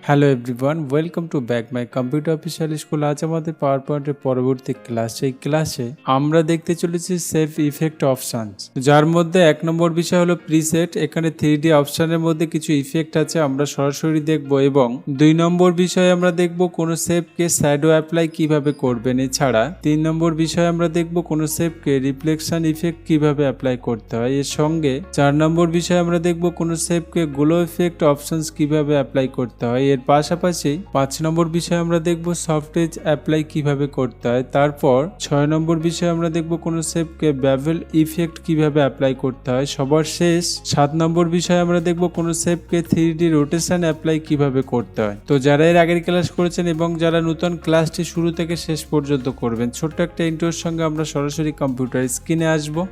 Hello everyone, welcome to back my computer official school. আজ আমাদের পাওয়ার পয়েন্টের পরবর্তী ক্লাস। এই ক্লাসে আমরা দেখতে চলেছি সেভ ইফেক্ট অপশনস, যার মধ্যে 1 নম্বর বিষয় হলো প্রিসেট। এখানে 3D অপশনের মধ্যে কিছু ইফেক্ট আছে, আমরা সরাসরি দেখব। এবং 2 নম্বর বিষয়ে আমরা দেখব কোনো সেভকে শ্যাডো অ্যাপ্লাই কিভাবে করবেন। এছাড়া 3 নম্বর বিষয়ে আমরা দেখব কোনো সেভকে রিফ্লেকশন ইফেক্ট কিভাবে অ্যাপ্লাই করতে হয়। এর সঙ্গে 4 নম্বর বিষয়ে আমরা দেখব কোনো সেভকে গ্লো ইফেক্ট অপশনস কিভাবে অ্যাপ্লাই করতে হয়। এর পাশাপাশি 5 নম্বর বিষয়ে আমরা দেখব সফটওয়্যার অ্যাপ্লাই কিভাবে করতে হয়। তারপর 6 নম্বর বিষয়ে আমরা দেখব কোনো সেভকে বেভেল ইফেক্ট কিভাবে অ্যাপ্লাই করতে হয়। সবার শেষ 7 নম্বর বিষয়ে আমরা দেখব কোনো সেভকে 3D রোটেশন অ্যাপ্লাই কিভাবে করতে হয়। তো যারা এর আগের ক্লাস করেছেন এবং যারা নতুন ক্লাসটি শুরু থেকে শেষ পর্যন্ত করবেন, ছোট্ট একটা ইন্ট্রোর সঙ্গে আমরা সরাসরি কম্পিউটার স্ক্রিনে আসবো।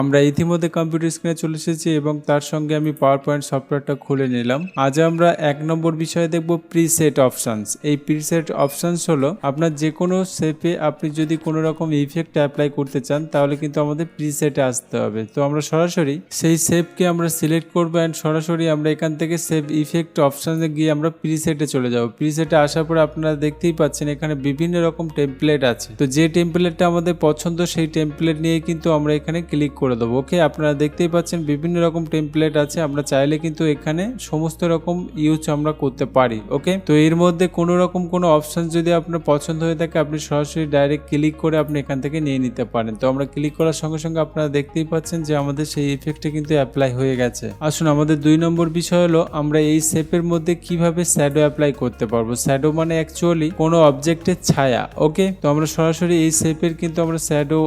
আমরা ইতিমধ্যে কম্পিউটার স্ক্রিনে চলে এসেছি এবং তার সঙ্গে আমি পাওয়ার পয়েন্ট সফটওয়্যারটা খুলে নিলাম। আজ আমরা 1 নম্বর বিষয়ে দেখব প্রিসেট অপশনস। এই প্রিসেট অপশনস হলো আপনার যে কোনো শেপে আপনি যদি কোনো রকম ইফেক্ট অ্যাপ্লাই করতে চান তাহলে কিন্তু আমাদের প্রিসেটে আসতে হবে। তো আমরা সরাসরি সেই শেপকে আমরা সিলেক্ট করবো অ্যান্ড সরাসরি আমরা এখান থেকে সেভ ইফেক্ট অপশনে গিয়ে আমরা প্রিসেটে চলে যাব। প্রিসেটে আসার পরে আপনারা দেখতেই পাচ্ছেন এখানে বিভিন্ন রকম টেমপ্লেট আছে। তো যে টেমপ্লেটটা আমাদের পছন্দ সেই টেমপ্লেট নিয়ে কিন্তু আমরা এখানে ক্লিক করে দেবো। ওকে, আপনারা দেখতেই পাচ্ছেন বিভিন্ন রকম টেমপ্লেট আছে, আমরা চাইলে কিন্তু এখানে সমস্ত রকম ইউজ আমরা করতে পারি। ওকে, তো এর মধ্যে কোনো রকম কোনো অপশন যদি আপনার পছন্দ হয়ে থাকে আপনি সরাসরি ডাইরেক্ট ক্লিক করে আপনি এখান থেকে নিয়ে নিতে পারেন। তো আমরা ক্লিক করার সঙ্গে সঙ্গে আপনারা দেখতেই পাচ্ছেন যে আমাদের সেই ইফেক্টটা কিন্তু অ্যাপ্লাই হয়ে গেছে। আসুন, আমাদের 2 নম্বর বিষয় হলো আমরা এই শেপের মধ্যে কিভাবে শ্যাডো অ্যাপ্লাই করতে পারবো। শ্যাডো মানে অ্যাকচুয়ালি কোনো অবজেক্টের ছায়া। ওকে, তো আমরা সরাসরি এই শেপের কিন্তু আমরা শ্যাডো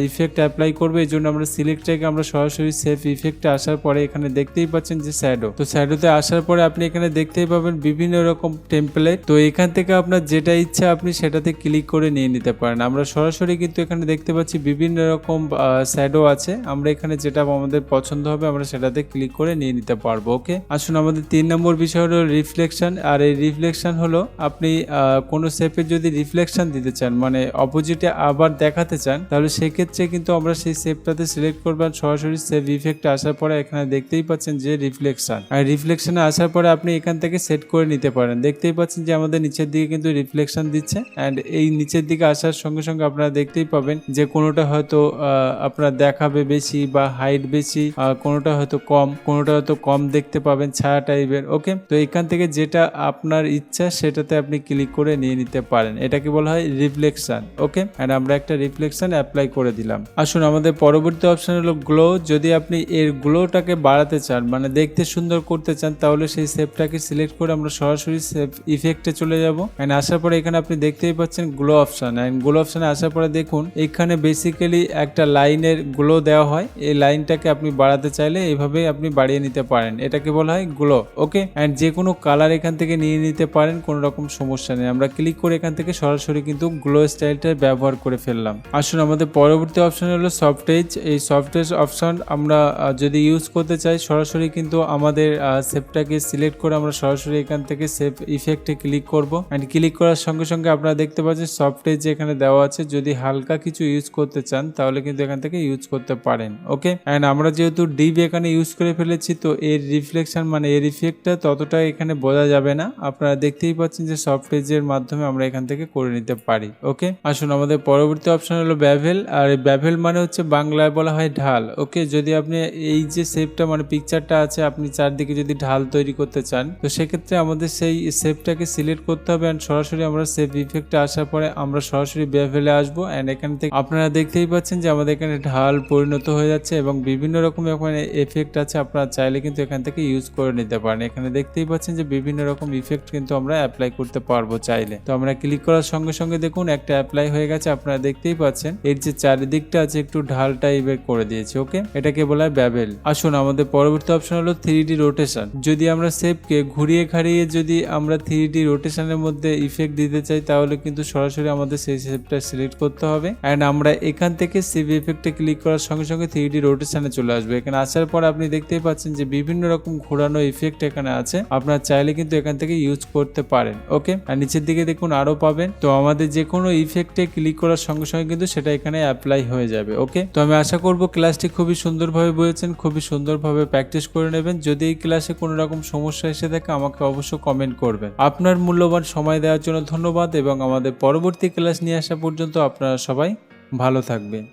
ইফেক্ট অ্যাপ্লাই করবো। এই জন্য আমরা সিলেক্টটাকে আমরা সরাসরি সেভ ইফেক্টে আসার পরে এখানে দেখতেই পাচ্ছেন যে শ্যাডো। তো শ্যাডোতে আসার পরে আপনি এখানে দেখতেই পাবেন বিভিন্ন রকম টেমপ্লেট। তো এখান থেকে আপনার যেটা ইচ্ছা আপনি সেটাতে ক্লিক করে নিয়ে নিতে পারেন। আমরা সরাসরি কিন্তু এখানে দেখতে পাচ্ছি বিভিন্ন রকম শ্যাডো আছে, আমরা এখানে যেটা আমাদের পছন্দ হবে আমরা সেটাতে ক্লিক করে নিয়ে নিতে পারবো। ওকে, আসুন আমাদের 3 নম্বর বিষয় হলো রিফ্লেকশন। আর এই রিফ্লেকশন হলো আপনি কোনো শেপে যদি রিফ্লেকশন দিতে চান মানে অপোজিটে আবার দেখাতে চান তাহলে সেক্ষেত্রে কিন্তু আমরা সেই শেপটাতে সিলেক্ট করবেন। সরাসরি সেভ ইফেক্টে আসার পরে এখানে দেখতেই পাচ্ছেন যে রিফ্লেকশন, আর রিফ্লেকশনে আসার পরে আপনি এখান থেকে সেট করে নিতে পারেন। দেখতেই পাচ্ছেন যে আমাদের নিচের দিকে কিন্তু রিফ্লেকশন দিচ্ছে অ্যান্ড এই নিচের দিকে আসার সঙ্গে সঙ্গে আপনারা দেখতেই পাবেন যে কোনোটা হয়তো আপনার দেখাবে বেশি বা হাইট বেশি, কোনোটা হয়তো কম দেখতে পাবেন ছায়া টাইপের। ওকে, তো এখান থেকে যেটা আপনার ইচ্ছা সেটাতে আপনি ক্লিক করে নিয়ে নিতে পারেন। এটাকে বলা হয় রিফ্লেকশন। ওকে, অ্যান্ড আমরা একটা রিফ্লেকশন অ্যাপ্লাই করে দিলাম। আসুন আমাদের পরবর্তী অপশন হলো গ্লো। যদি আপনি এর গ্লোটাকে বাড়াতে চান মানে দেখতে সুন্দর করতে চান তাহলে সেই শেপটাকে সিলেক্ট করে আমরা সরাসরি সেভ ইফেক্টে চলে যাব। এন্ড আসার পরে এখানে আপনি দেখতেই পাচ্ছেন গ্লো অপশন। এন্ড গ্লো অপশনে আসার পরে দেখুন এখানে বেসিক্যালি একটা লাইনের গ্লো দেওয়া হয়। এই লাইনটাকে আপনি বাড়াতে চাইলে এইভাবে আপনি বাড়িয়ে নিতে পারেন, এটাকে বলা হয় গ্লো। ওকে, এন্ড যে কোনো কালার এখান থেকে নিয়ে নিতে পারেন, কোনো রকম সমস্যা নেই। আমরা ক্লিক করে এখান থেকে সরাসরি কিন্তু গ্লো স্টাইলটা ব্যবহার করে ফেললাম। আসুন আমাদের পরবর্তী অপশন হলো সফটেজ। এই সফটেজ অপশন আমরা যদি ইউজ করতে চাই সরাসরি কিন্তু আমাদের শেপটাকে সিলেক্ট করে আমরা সরাসরি এখান থেকে সেভ ইফেক্টে ক্লিক করব। এন্ড ক্লিক করার সঙ্গে সঙ্গে আপনারা দেখতে পাচ্ছেন সফটেজ এখানে দেওয়া আছে। যদি হালকা কিছু ইউজ করতে চান তাহলে কিন্তু এখান থেকে ইউজ করতে পারেন। ওকে, এন্ড আমরা যেহেতু ডিপ এখানে ইউজ করে ফেলেছি তো এর রিফ্লেকশন মানে এর ইফেক্টটা ততটা এখানে বোঝা যাবে না। আপনারা দেখতেই পাচ্ছেন যে সফটেজের মাধ্যমে আমরা এখান থেকে করে নিতে পারি। ওকে, আসুন আমাদের পরবর্তী অপশন হলো বেভেল। আর এই বেভেল মানে হচ্ছে বাংলায় বলা হয় ঢাল। ওকে, যদি আপনি এই যে শেপটা মানে পিকচারটা আছে আপনি চারদিকে যদি ঢাল তৈরি করতে চান তো সেক্ষেত্রে আমাদের সেই শেপটাকে সিলেক্ট করতে হবে এন্ড সরাসরি আমরা সেভ ইফেক্টে আসার পরে আমরা সরাসরি বেভেলে আসবো। এন্ড এখান থেকে আপনারা দেখতেই পাচ্ছেন যে আমাদের এখানে ঢাল পরিণত হয়ে যাচ্ছে এবং বিভিন্ন রকম এখানে এফেক্ট আছে, আপনারা চাইলে কিন্তু এখান থেকে ইউজ করে নিতে পারেন। এখানে দেখতেই পাচ্ছেন যে বিভিন্ন রকম ইফেক্ট কিন্তু আমরা অ্যাপ্লাই করতে পারবো চাইলে। তো আমরা ক্লিক করার সঙ্গে সঙ্গে দেখুন একটা অ্যাপ্লাই হয়ে গেছে। আপনারা দেখতেই পাচ্ছেন এর যে চারিদিকটা আছে একটু ঢাল টাইপের করে দিয়েছি। ওকে, এটাকে বলা হয় ব্যাবেল। আসুন আমাদের পরবর্তী অপশন হলো 3D রোটেশন। যদি আমরা শেপকে ঘুরিয়ে ঘাড়িয়ে যদি আমরা 3D রোটেশনের মধ্যে ইফেক্ট দিতে চাই তাহলে কিন্তু সরাসরি আমাদের সেই শেপটা সিলেক্ট করতে হবে অ্যান্ড আমরা এখান থেকে সেভ ইফেক্টে ক্লিক করার সঙ্গে সঙ্গে 3D রোটেশনে চলে আসবে। এখানে আসার পর আপনি দেখতেই পাচ্ছেন যে বিভিন্ন রকম ঘোরানো ইফেক্ট এখানে আছে, আপনার চাইলে কিন্তু এখান থেকে ইউজ করতে পারেন। ওকে, আর নিচের দিকে দেখুন আরো পাবেন। তো আমাদের যে কোনো ইফেক্টে ক্লিক করার সঙ্গে সঙ্গে কিন্তু সেটা এখানে অ্যাপ্লাই হয়ে যাবে। ওকে, তো আমি আশা করব ক্লাসটি খুবই সুন্দরভাবে বুঝেছেন, খুবই সুন্দরভাবে প্র্যাকটিস করে নেবেন। যদি এই ক্লাসে কোনো রকম সমস্যা এসে থাকে আমাকে অবশ্যই কমেন্ট করবেন। আপনার মূল্যবান সময় দেওয়ার জন্য ধন্যবাদ এবং আমাদের পরবর্তী ক্লাস নিয়ে আসা পর্যন্ত আপনারা সবাই ভালো থাকবেন।